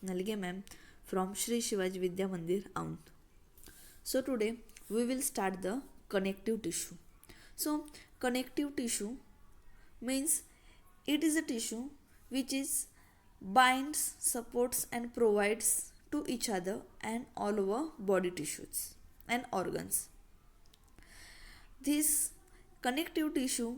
Nalge ma'am from Shri Shivaji Vidya Mandir, Aund. So today we will start the connective tissue. So connective tissue means it is a tissue which is binds, supports and provides to each other and all over body tissues and organs. This connective tissue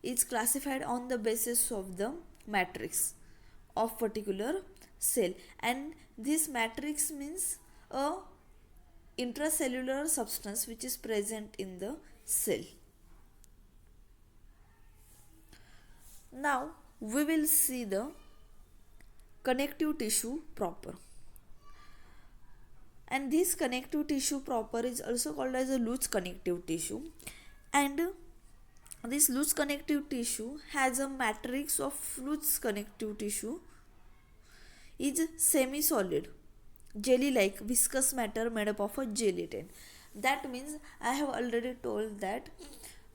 is classified on the basis of the matrix of particular cell, and this matrix means a intracellular substance which is present in the cell. Now we will see the connective tissue proper, and this connective tissue proper is also called as a loose connective tissue, and this loose connective tissue has a matrix of loose connective tissue is semi-solid jelly like viscous matter made up of a gelatin. That means I have already told that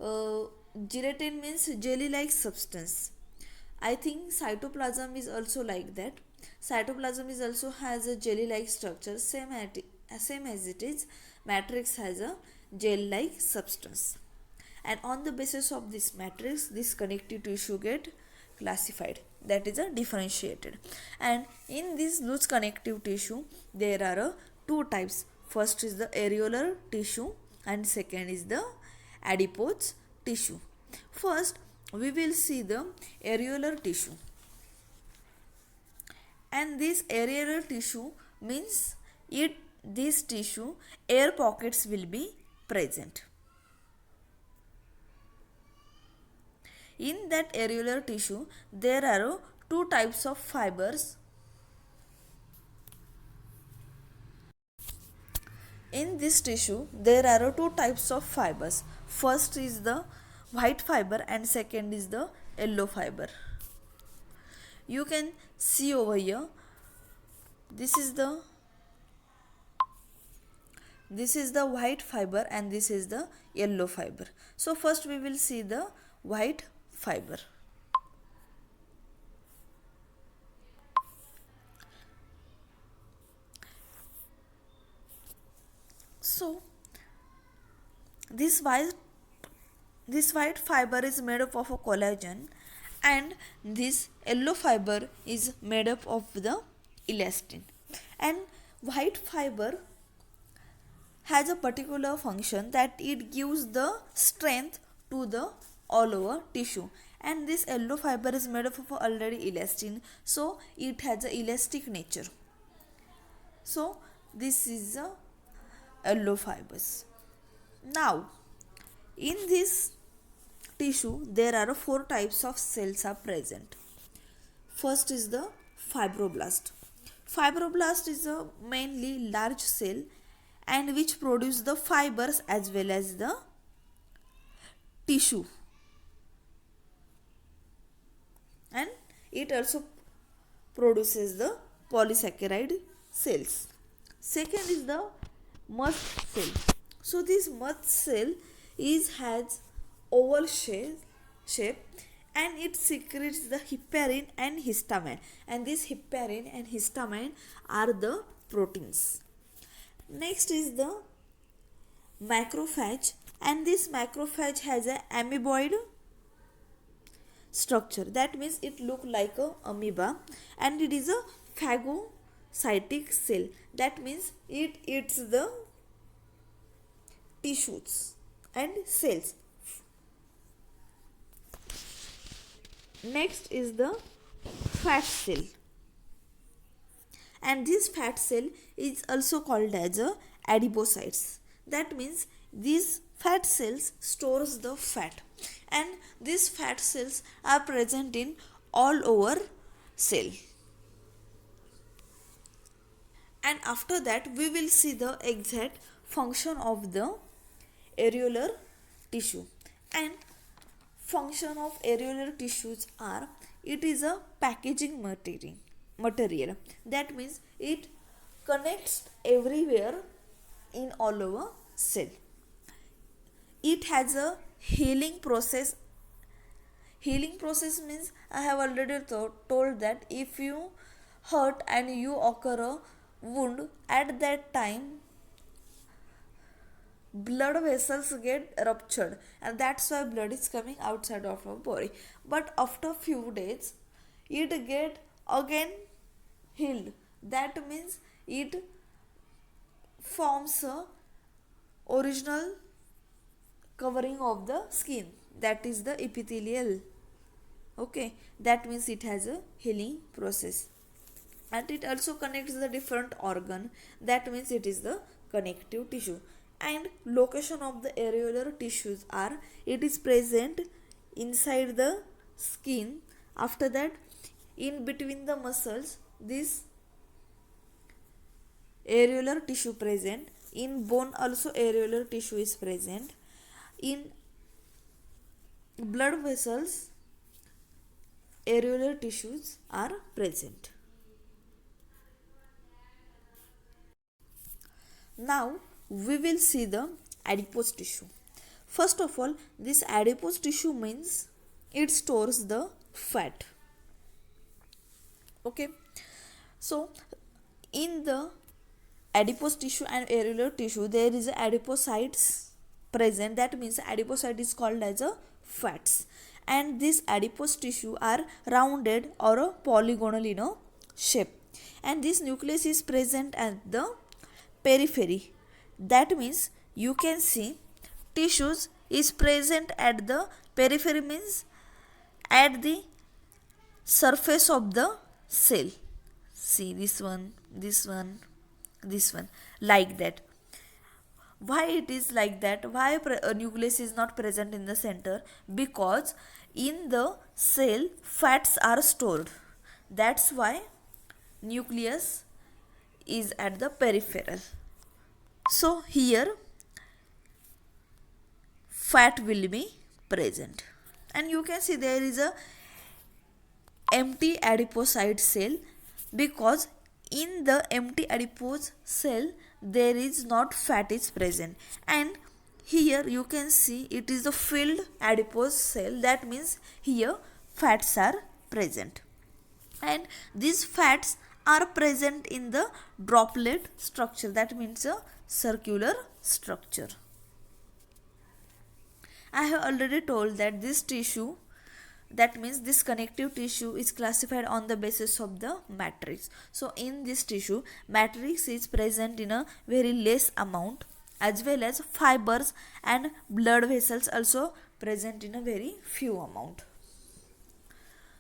gelatin means jelly like substance. I think cytoplasm is also like that. Cytoplasm is also has a jelly like structure, same as it is matrix has a gel like substance, and on the basis of this matrix this connective tissue get classified, that is a differentiated. And in this loose connective tissue there are two types. First is the areolar tissue and second is the adipose tissue. First we will see the areolar tissue, and this areolar tissue means this tissue air pockets will be present. In that areolar tissue there are two types of fibers. In this tissue there are two types of fibers. First is the white fiber and second is the yellow fiber. You can see over here, this is the white fiber and this is the yellow fiber. So first we will see the white fiber. So this white fiber is made up of a collagen, and this yellow fiber is made up of the elastin. And white fiber has a particular function that it gives the strength to the all over tissue, and this yellow fiber is made up of already elastin, so it has a elastic nature. So this is a yellow fibers. Now in this tissue there are four types of cells are present. First is the fibroblast. Fibroblast is a mainly large cell and which produce the fibers as well as the tissue, and it also produces the polysaccharide cells. Second is the mast cell. So this mast cell has oval shape and it secretes the heparin and histamine, and this heparin and histamine are the proteins. Next is the macrophage, and this macrophage has an amoeboid structure. That means it look like a amoeba, and it is a phagocytic cell. That means it eats the tissues and cells. Next is the fat cell, and this fat cell is also called as adipocytes. That means these fat cells stores the fat, and these fat cells are present in all over cell. And after that we will see the exact function of the areolar tissue. And function of areolar tissues are, it is a packaging material. That means it connects everywhere in all over cell. It has a healing process. Healing process means I have already told that if you hurt and you occur a wound, at that time blood vessels get ruptured, and that's why blood is coming outside of our body. But after few days it get again healed. That means it forms a original covering of the skin, that is the epithelial. Okay, that means it has a healing process. And it also connects the different organ, that means it is the connective tissue. And location of the areolar tissues are, it is present inside the skin. After that, in between the muscles, this areolar tissue present. In bone also areolar tissue is present. In blood vessels areolar tissues are present. Now we will see the adipose tissue. First of all, this adipose tissue means it stores the fat. Okay, so in the adipose tissue and areolar tissue there is adipocytes present. That means adipocyte is called as a fats, and this adipose tissue are rounded or a polygonal in a shape, and this nucleus is present at the periphery. That means you can see tissues is present at the periphery, means at the surface of the cell. See this one, this one, this one, like that. Why it is like that? Why nucleus is not present in the center? Because in the cell fats are stored. That's why nucleus is at the peripheral. So here fat will be present, and you can see there is a empty adipocyte cell, because in the empty adipose cell there is not fat is present, and here you can see it is the filled adipose cell. That means here fats are present, and these fats are present in the droplet structure. That means a circular structure. I have already told that this tissue, that means this connective tissue is classified on the basis of the matrix. So in this tissue, matrix is present in a very less amount, as well as fibers and blood vessels also present in a very few amount.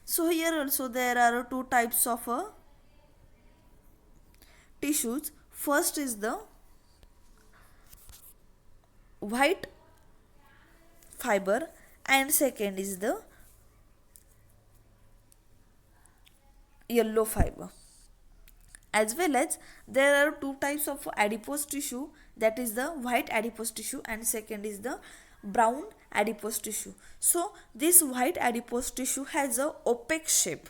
So here also there are two types of tissues. First is the white fiber, and second is the yellow fiber. As well as there are two types of adipose tissue, that is the white adipose tissue and second is the brown adipose tissue. So this white adipose tissue has a opaque shape,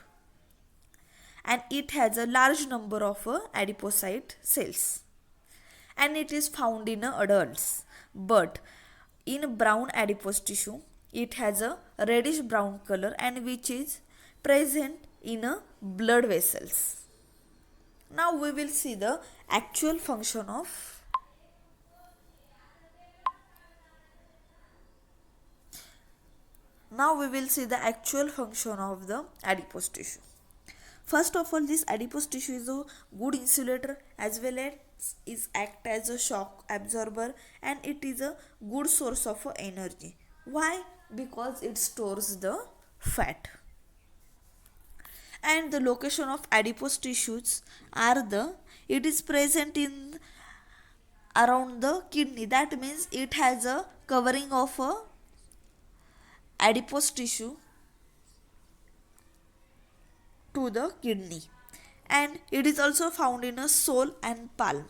and it has a large number of adipocyte cells, and it is found in adults. But in brown adipose tissue it has a reddish brown color, and which is present in blood vessels. Now we will see the actual function of the adipose tissue. First of all, this adipose tissue is a good insulator, as well as is act as a shock absorber, and it is a good source of energy. Why? Because it stores the fat. And the location of adipose tissues are it is present in around the kidney. That means it has a covering of adipose tissue to the kidney, and it is also found in a sole and palm.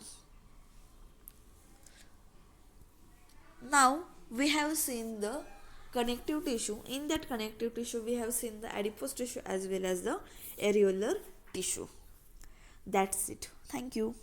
Now we have seen the connective tissue. In that connective tissue we have seen the adipose tissue as well as the areolar tissue. That's it. Thank you.